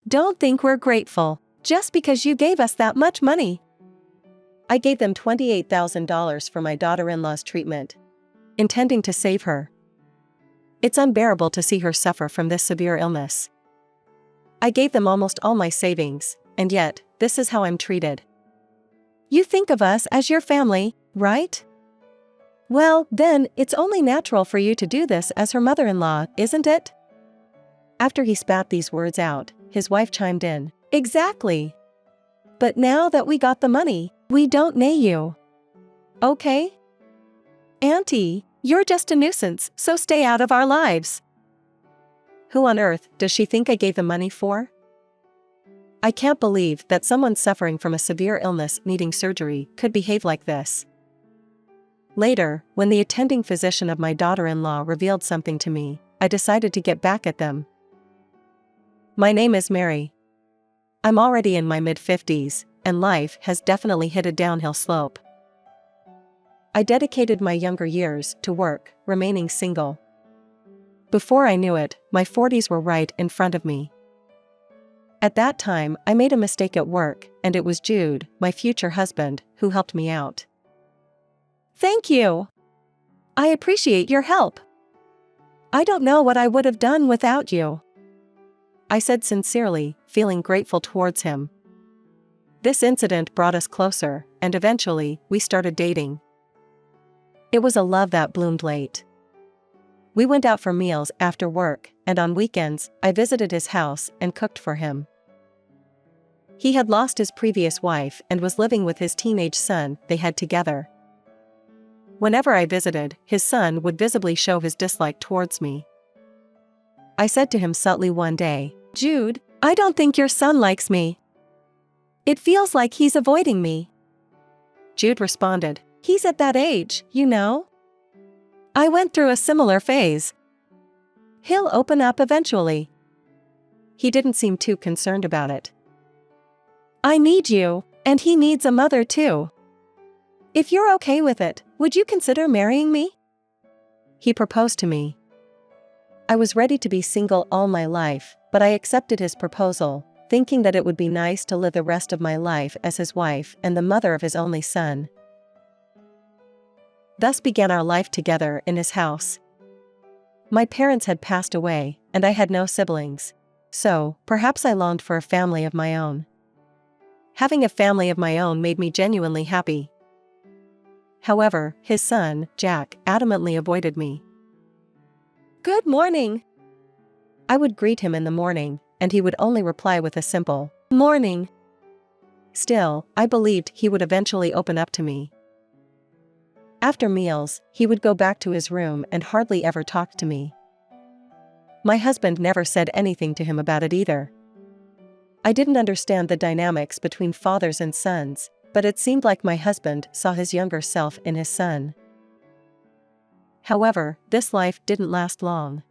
Don't think we're grateful, just because you gave us that much money. I gave them $28,000 for my daughter-in-law's treatment, intending to save her. It's unbearable to see her suffer from this severe illness. I gave them almost all my savings, and yet, this is how I'm treated. You think of us as your family, right? Well, then, it's only natural for you to do this as her mother-in-law, isn't it? After he spat these words out, his wife chimed in. Exactly. But now that we got the money, we don't nae you. Okay? Auntie, you're just a nuisance, so stay out of our lives. Who on earth does she think I gave the money for? I can't believe that someone suffering from a severe illness needing surgery could behave like this. Later, when the attending physician of my daughter-in-law revealed something to me, I decided to get back at them. My name is Mary. I'm already in my mid-50s, and life has definitely hit a downhill slope. I dedicated my younger years to work, remaining single. Before I knew it, my 40s were right in front of me. At that time, I made a mistake at work, and it was Jude, my future husband, who helped me out. Thank you. I appreciate your help. I don't know what I would have done without you, I said sincerely, feeling grateful towards him. This incident brought us closer, and eventually, we started dating. It was a love that bloomed late. We went out for meals after work, and on weekends, I visited his house and cooked for him. He had lost his previous wife and was living with his teenage son they had together. Whenever I visited, his son would visibly show his dislike towards me. I said to him subtly one day, Jude, I don't think your son likes me. It feels like he's avoiding me. Jude responded, he's at that age, you know. I went through a similar phase. He'll open up eventually. He didn't seem too concerned about it. I need you, and he needs a mother too. If you're okay with it, would you consider marrying me? He proposed to me. I was ready to be single all my life, but I accepted his proposal, thinking that it would be nice to live the rest of my life as his wife and the mother of his only son. Thus began our life together in his house. My parents had passed away, and I had no siblings, so perhaps I longed for a family of my own. Having a family of my own made me genuinely happy. However, his son, Jack, adamantly avoided me. Good morning. I would greet him in the morning, and he would only reply with a simple, morning. Still, I believed he would eventually open up to me. After meals, he would go back to his room and hardly ever talk to me. My husband never said anything to him about it either. I didn't understand the dynamics between fathers and sons, but it seemed like my husband saw his younger self in his son. However, this life didn't last long.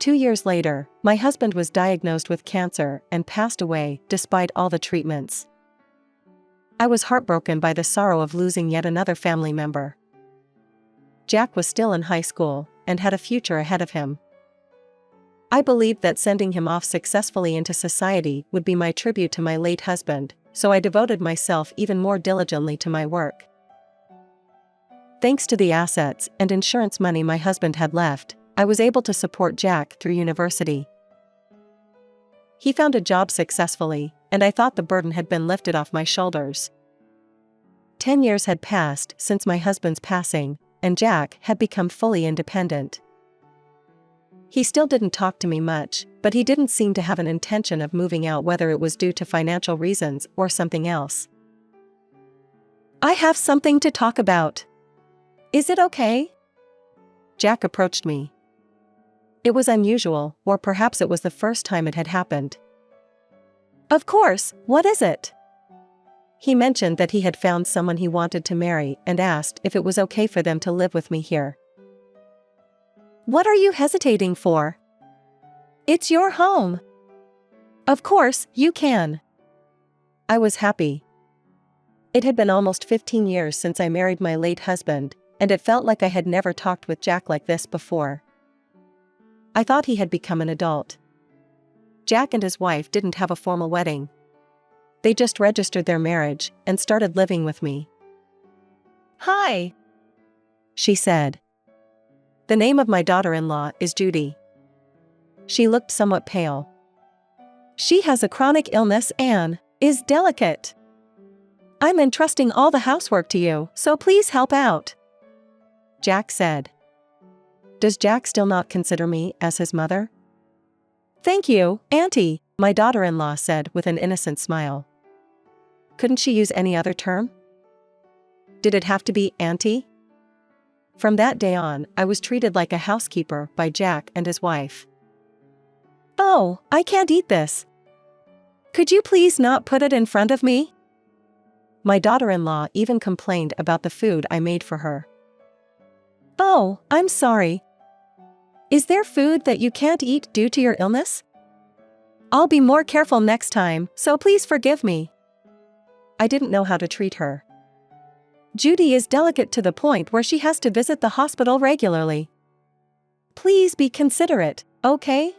2 years later, my husband was diagnosed with cancer and passed away despite all the treatments. I was heartbroken by the sorrow of losing yet another family member. Jack was still in high school and had a future ahead of him. I believed that sending him off successfully into society would be my tribute to my late husband, so I devoted myself even more diligently to my work. Thanks to the assets and insurance money my husband had left, I was able to support Jack through university. He found a job successfully, and I thought the burden had been lifted off my shoulders. 10 years had passed since my husband's passing, and Jack had become fully independent. He still didn't talk to me much, but he didn't seem to have an intention of moving out, whether it was due to financial reasons or something else. I have something to talk about. Is it okay? Jack approached me. It was unusual, or perhaps it was the first time it had happened. Of course, what is it? He mentioned that he had found someone he wanted to marry and asked if it was okay for them to live with me here. What are you hesitating for? It's your home. Of course, you can. I was happy. It had been almost 15 years since I married my late husband, and it felt like I had never talked with Jack like this before. I thought he had become an adult. Jack and his wife didn't have a formal wedding. They just registered their marriage and started living with me. "Hi," she said. "The name of my daughter-in-law is Judy." She looked somewhat pale. "She has a chronic illness and is delicate. I'm entrusting all the housework to you, so please help out," Jack said. Does Jack still not consider me as his mother? "Thank you, Auntie," my daughter-in-law said with an innocent smile. Couldn't she use any other term? Did it have to be Auntie? From that day on, I was treated like a housekeeper by Jack and his wife. "Oh, I can't eat this. Could you please not put it in front of me?" My daughter-in-law even complained about the food I made for her. "Oh, I'm sorry. Is there food that you can't eat due to your illness? I'll be more careful next time, so please forgive me." I didn't know how to treat her. "Judy is delicate to the point where she has to visit the hospital regularly. Please be considerate, okay?"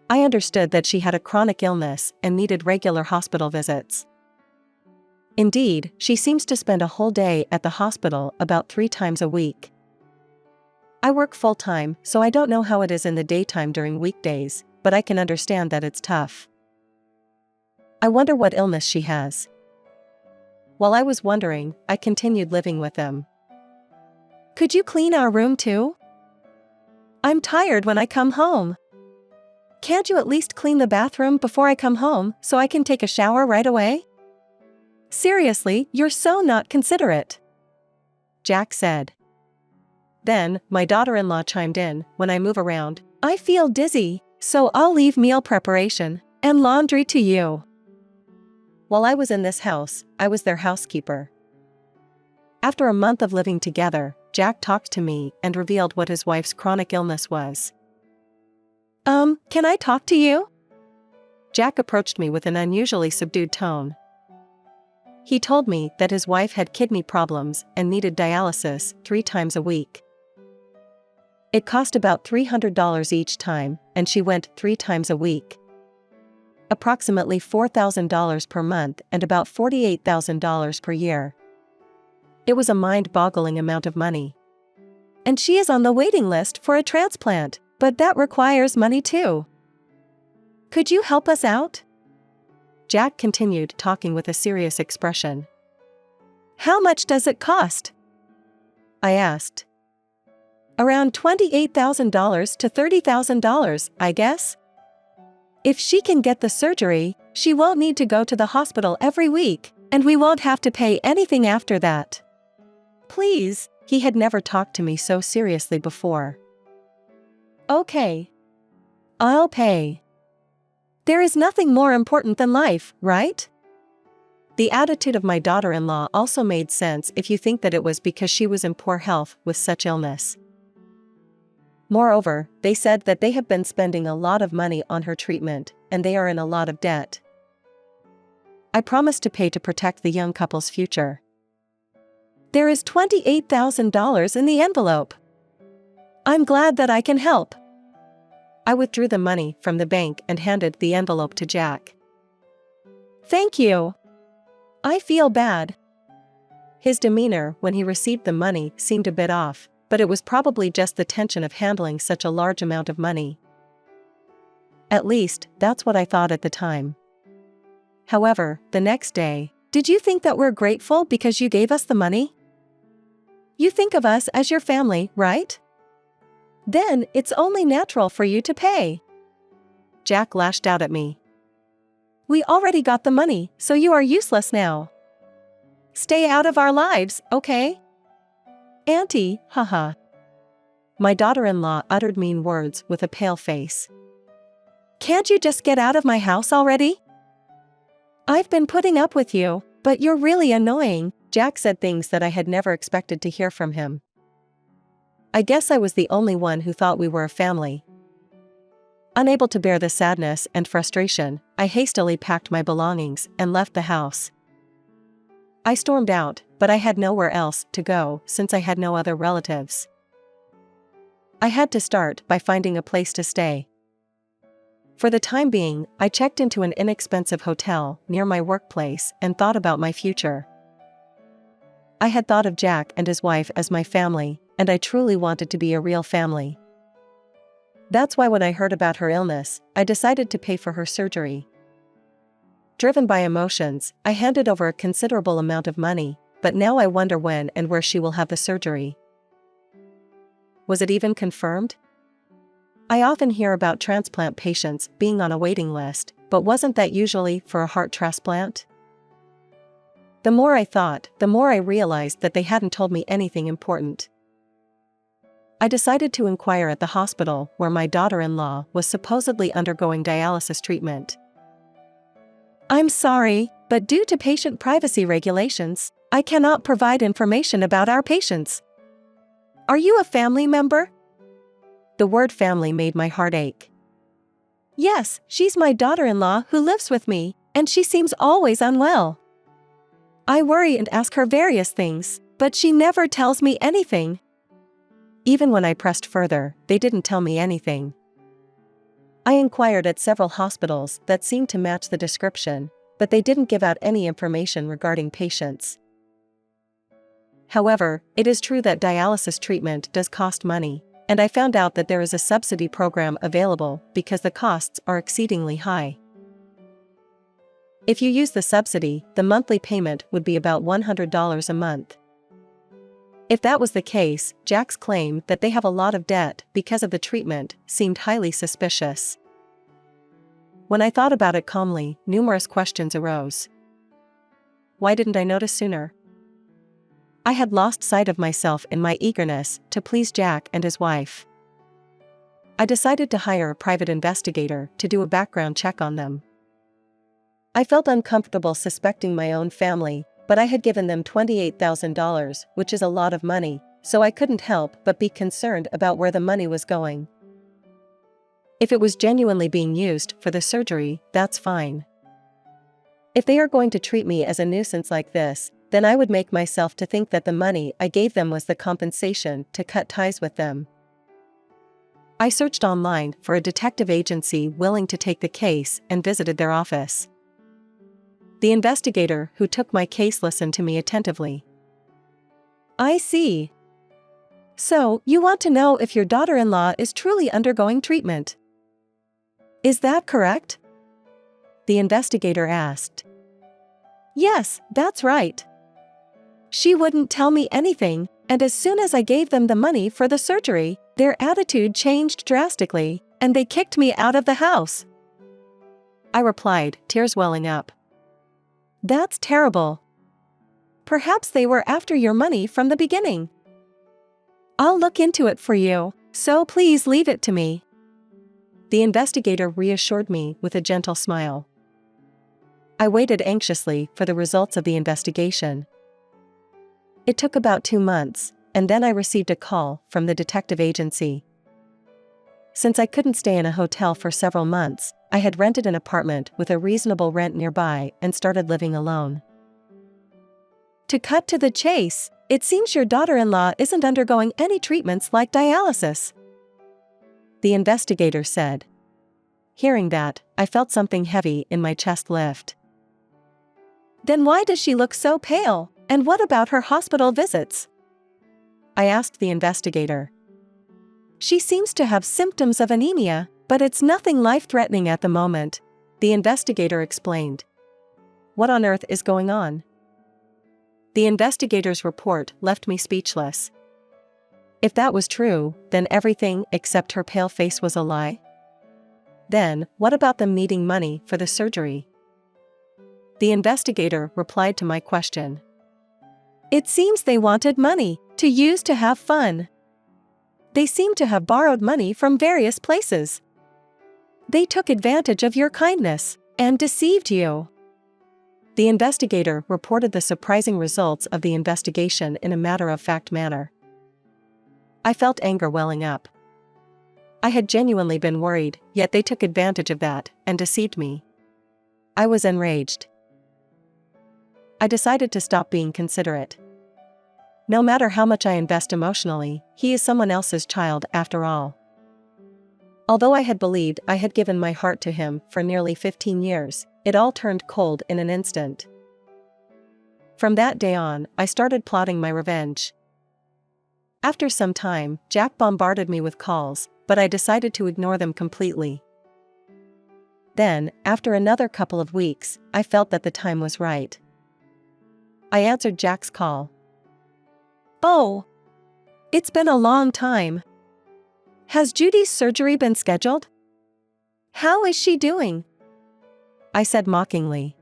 I understood that she had a chronic illness and needed regular hospital visits. Indeed, she seems to spend a whole day at the hospital about 3 times a week. I work full-time, so I don't know how it is in the daytime during weekdays, but I can understand that it's tough. I wonder what illness she has. While I was wondering, I continued living with them. "Could you clean our room too? I'm tired when I come home. Can't you at least clean the bathroom before I come home so I can take a shower right away? Seriously, you're so not considerate," Jack said. Then, my daughter-in-law chimed in, "When I move around, I feel dizzy, so I'll leave meal preparation and laundry to you." While I was in this house, I was their housekeeper. After a month of living together, Jack talked to me and revealed what his wife's chronic illness was. Can I talk to you?" Jack approached me with an unusually subdued tone. He told me that his wife had kidney problems and needed dialysis 3 times a week. It cost about $300 each time, and she went 3 times a week. Approximately $4,000 per month and about $48,000 per year. It was a mind-boggling amount of money. "And she is on the waiting list for a transplant, but that requires money too. Could you help us out?" Jack continued talking with a serious expression. "How much does it cost?" I asked. "Around $28,000 to $30,000, I guess. If she can get the surgery, she won't need to go to the hospital every week, and we won't have to pay anything after that. Please." He had never talked to me so seriously before. "Okay. I'll pay. There is nothing more important than life, right?" The attitude of my daughter-in-law also made sense if you think that it was because she was in poor health with such illness. Moreover, they said that they have been spending a lot of money on her treatment, and they are in a lot of debt. I promised to pay to protect the young couple's future. "There is $28,000 in the envelope. I'm glad that I can help." I withdrew the money from the bank and handed the envelope to Jack. "Thank you. I feel bad." His demeanor when he received the money seemed a bit off, but it was probably just the tension of handling such a large amount of money. At least, that's what I thought at the time. However, the next day, "Did you think that we're grateful because you gave us the money? You think of us as your family, right? Then it's only natural for you to pay." Jack lashed out at me. "We already got the money, so you are useless now. Stay out of our lives, okay? Auntie, haha." My daughter-in-law uttered mean words with a pale face. "Can't you just get out of my house already? I've been putting up with you, but you're really annoying." Jack said things that I had never expected to hear from him. I guess I was the only one who thought we were a family. Unable to bear the sadness and frustration, I hastily packed my belongings and left the house. I stormed out, but I had nowhere else to go since I had no other relatives. I had to start by finding a place to stay. For the time being, I checked into an inexpensive hotel near my workplace and thought about my future. I had thought of Jack and his wife as my family, and I truly wanted to be a real family. That's why when I heard about her illness, I decided to pay for her surgery. Driven by emotions, I handed over a considerable amount of money, but now I wonder when and where she will have the surgery. Was it even confirmed? I often hear about transplant patients being on a waiting list, but wasn't that usually for a heart transplant? The more I thought, the more I realized that they hadn't told me anything important. I decided to inquire at the hospital where my daughter-in-law was supposedly undergoing dialysis treatment. I'm sorry, but due to patient privacy regulations, I cannot provide information about our patients. Are you a family member? The word family made my heart ache. Yes, she's my daughter-in-law who lives with me, and she seems always unwell. I worry and ask her various things, but she never tells me anything. Even when I pressed further, they didn't tell me anything. I inquired at several hospitals that seemed to match the description, but they didn't give out any information regarding patients. However, it is true that dialysis treatment does cost money, and I found out that there is a subsidy program available because the costs are exceedingly high. If you use the subsidy, the monthly payment would be about $100 a month. If that was the case, Jack's claim that they have a lot of debt because of the treatment seemed highly suspicious. When I thought about it calmly, numerous questions arose. Why didn't I notice sooner? I had lost sight of myself in my eagerness to please Jack and his wife. I decided to hire a private investigator to do a background check on them. I felt uncomfortable suspecting my own family, but I had given them $28,000, which is a lot of money, so I couldn't help but be concerned about where the money was going. If it was genuinely being used for the surgery, that's fine. If they are going to treat me as a nuisance like this, then I would make myself to think that the money I gave them was the compensation to cut ties with them. I searched online for a detective agency willing to take the case and visited their office. The investigator who took my case listened to me attentively. I see. So, you want to know if your daughter-in-law is truly undergoing treatment. Is that correct? The investigator asked. Yes, that's right. She wouldn't tell me anything, and as soon as I gave them the money for the surgery, their attitude changed drastically, and they kicked me out of the house. I replied, tears welling up. That's terrible. Perhaps they were after your money from the beginning. I'll look into it for you, so please leave it to me. The investigator reassured me with a gentle smile. I waited anxiously for the results of the investigation. It took about 2 months, and then I received a call from the detective agency. Since I couldn't stay in a hotel for several months, I had rented an apartment with a reasonable rent nearby and started living alone. To cut to the chase, it seems your daughter-in-law isn't undergoing any treatments like dialysis, the investigator said. Hearing that, I felt something heavy in my chest lift. Then why does she look so pale, and what about her hospital visits? I asked the investigator. She seems to have symptoms of anemia, but it's nothing life-threatening at the moment, the investigator explained. What on earth is going on? The investigator's report left me speechless. If that was true, then everything except her pale face was a lie. Then, what about them needing money for the surgery? The investigator replied to my question. It seems they wanted money to use to have fun. They seem to have borrowed money from various places. They took advantage of your kindness and deceived you. The investigator reported the surprising results of the investigation in a matter-of-fact manner. I felt anger welling up. I had genuinely been worried, yet they took advantage of that and deceived me. I was enraged. I decided to stop being considerate. No matter how much I invest emotionally, he is someone else's child after all. Although I had believed I had given my heart to him for nearly 15 years, it all turned cold in an instant. From that day on, I started plotting my revenge. After some time, Jack bombarded me with calls, but I decided to ignore them completely. Then, after another couple of weeks, I felt that the time was right. I answered Jack's call. "Oh, it's been a long time. Has Judy's surgery been scheduled? How is she doing?" I said mockingly.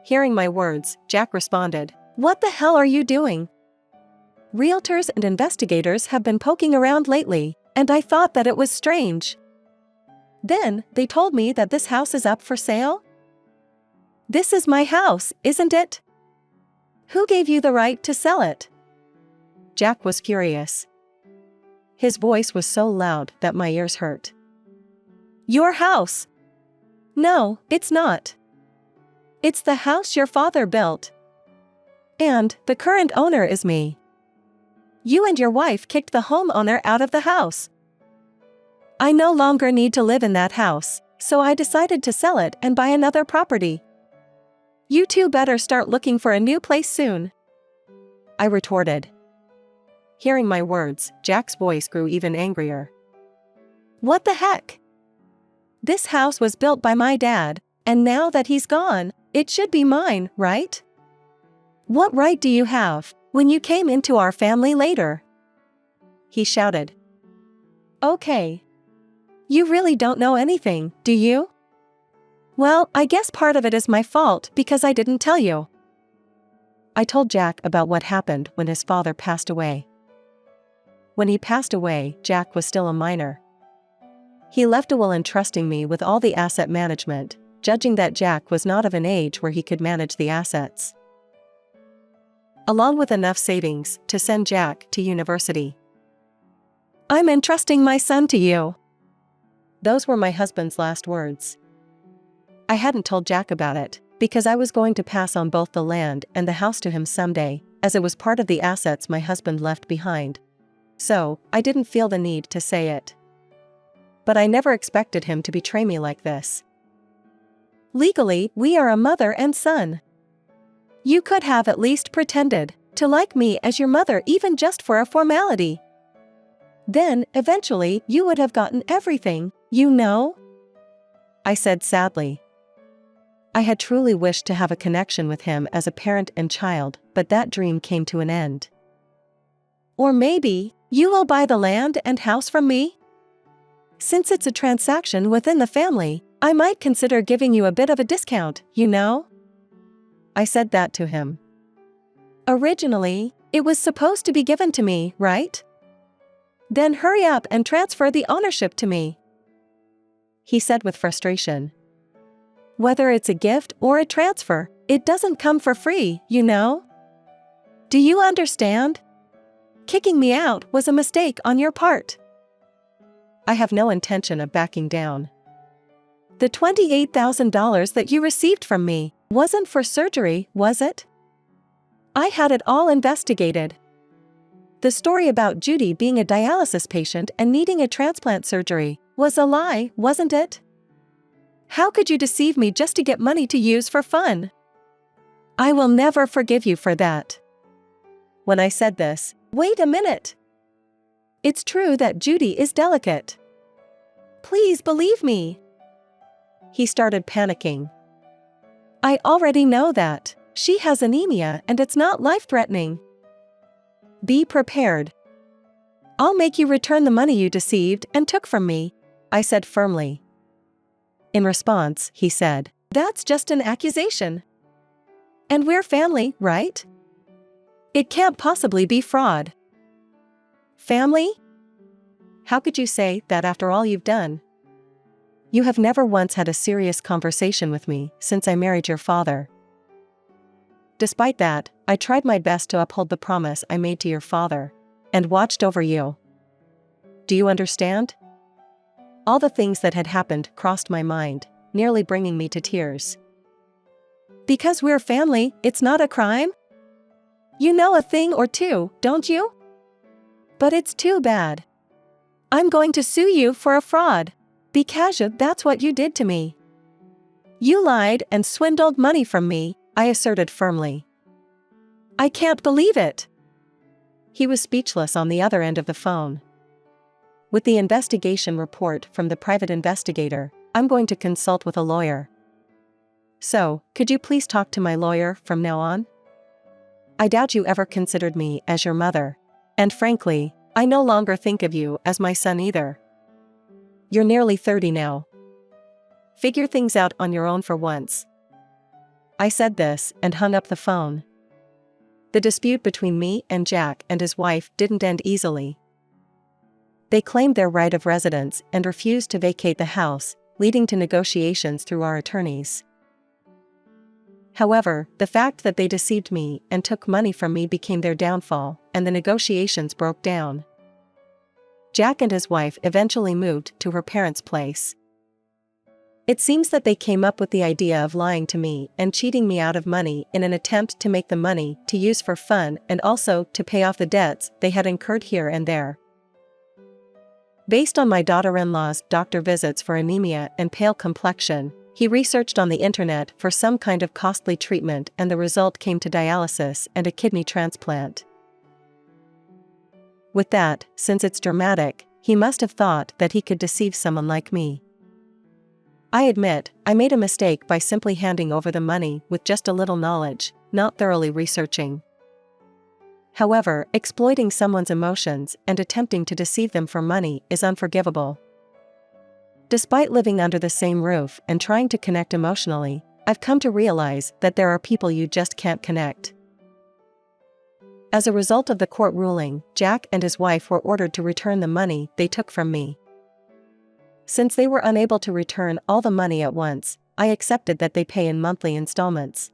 Hearing my words, Jack responded, "What the hell are you doing? Realtors and investigators have been poking around lately, and I thought that it was strange. Then, they told me that this house is up for sale? This is my house, isn't it? Who gave you the right to sell it?" Jack was furious. His voice was so loud that my ears hurt. "Your house? No, it's not. It's the house your father built. And the current owner is me. You and your wife kicked the homeowner out of the house. I no longer need to live in that house, so I decided to sell it and buy another property. You two better start looking for a new place soon," I retorted. Hearing my words, Jack's voice grew even angrier. "What the heck? This house was built by my dad, and now that he's gone, it should be mine, right? What right do you have, when you came into our family later?" he shouted. "Okay. You really don't know anything, do you? Well, I guess part of it is my fault because I didn't tell you." I told Jack about what happened when his father passed away. When he passed away, Jack was still a minor. He left a will entrusting me with all the asset management, judging that Jack was not of an age where he could manage the assets, along with enough savings to send Jack to university. "I'm entrusting my son to you." Those were my husband's last words. I hadn't told Jack about it, because I was going to pass on both the land and the house to him someday, as it was part of the assets my husband left behind. So, I didn't feel the need to say it. But I never expected him to betray me like this. Legally, we are a mother and son. You could have at least pretended to like me as your mother, even just for a formality. Then, eventually, you would have gotten everything, you know?" I said sadly. I had truly wished to have a connection with him as a parent and child, but that dream came to an end. "Or maybe, you will buy the land and house from me? Since it's a transaction within the family, I might consider giving you a bit of a discount, you know?" I said that to him. "Originally, it was supposed to be given to me, right? Then hurry up and transfer the ownership to me," he said with frustration. "Whether it's a gift or a transfer, it doesn't come for free, you know? Do you understand? Kicking me out was a mistake on your part." I have no intention of backing down. The $28,000 that you received from me wasn't for surgery, was it? I had it all investigated. The story about Judy being a dialysis patient and needing a transplant surgery was a lie, wasn't it? How could you deceive me just to get money to use for fun? I will never forgive you for that." When I said this, "Wait a minute. It's true that Judy is delicate. Please believe me." He started panicking. "I already know that. She has anemia and it's not life-threatening. Be prepared. I'll make you return the money you deceived and took from me," I said firmly. In response, he said, "That's just an accusation. And we're family, right? It can't possibly be fraud." "Family? How could you say that after all you've done? You have never once had a serious conversation with me since I married your father. Despite that, I tried my best to uphold the promise I made to your father, and watched over you. Do you understand?" All the things that had happened crossed my mind, nearly bringing me to tears. "Because we're family, it's not a crime? You know a thing or two, don't you? But it's too bad. I'm going to sue you for a fraud. Because that's what you did to me. You lied and swindled money from me, I asserted firmly. I can't believe it. He was speechless on the other end of the phone. With the investigation report from the private investigator, I'm going to consult with a lawyer. So, could you please talk to my lawyer from now on? I doubt you ever considered me as your mother. And frankly, I no longer think of you as my son either. You're nearly 30 now. Figure things out on your own for once. I said this and hung up the phone. The dispute between me and Jack and his wife didn't end easily. They claimed their right of residence and refused to vacate the house, leading to negotiations through our attorneys. However, the fact that they deceived me and took money from me became their downfall, and the negotiations broke down. Jack and his wife eventually moved to her parents' place. It seems that they came up with the idea of lying to me and cheating me out of money in an attempt to make the money to use for fun and also to pay off the debts they had incurred here and there. Based on my daughter-in-law's doctor visits for anemia and pale complexion, he researched on the internet for some kind of costly treatment, and the result came to dialysis and a kidney transplant. With that, since it's dramatic, he must have thought that he could deceive someone like me. I admit, I made a mistake by simply handing over the money with just a little knowledge, not thoroughly researching. However, exploiting someone's emotions and attempting to deceive them for money is unforgivable. Despite living under the same roof and trying to connect emotionally, I've come to realize that there are people you just can't connect. As a result of the court ruling, Jack and his wife were ordered to return the money they took from me. Since they were unable to return all the money at once, I accepted that they pay in monthly installments.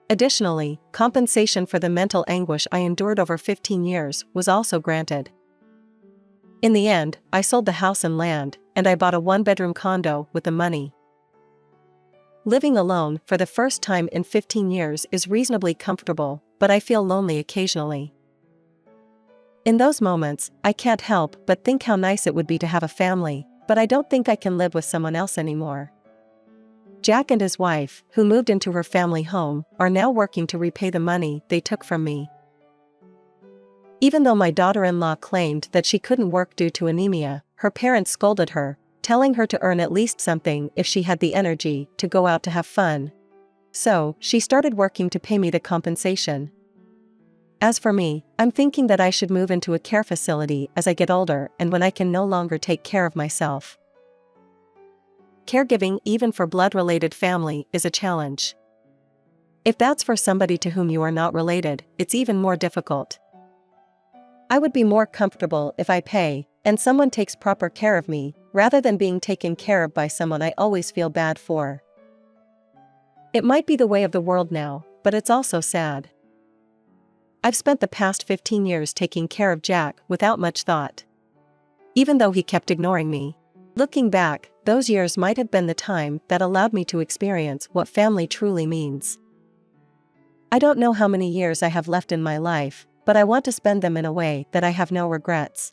Additionally, compensation for the mental anguish I endured over 15 years was also granted. In the end, I sold the house and land, and I bought a one-bedroom condo with the money. Living alone for the first time in 15 years is reasonably comfortable, but I feel lonely occasionally. In those moments, I can't help but think how nice it would be to have a family, but I don't think I can live with someone else anymore. Jack and his wife, who moved into her family home, are now working to repay the money they took from me. Even though my daughter-in-law claimed that she couldn't work due to anemia, her parents scolded her, telling her to earn at least something if she had the energy to go out to have fun. So, she started working to pay me the compensation. As for me, I'm thinking that I should move into a care facility as I get older and when I can no longer take care of myself. Caregiving, even for blood-related family, is a challenge. If that's for somebody to whom you are not related, it's even more difficult. I would be more comfortable if I pay, and someone takes proper care of me, rather than being taken care of by someone I always feel bad for. It might be the way of the world now, but it's also sad. I've spent the past 15 years taking care of Jack without much thought. Even though he kept ignoring me. Looking back, those years might have been the time that allowed me to experience what family truly means. I don't know how many years I have left in my life, but I want to spend them in a way that I have no regrets.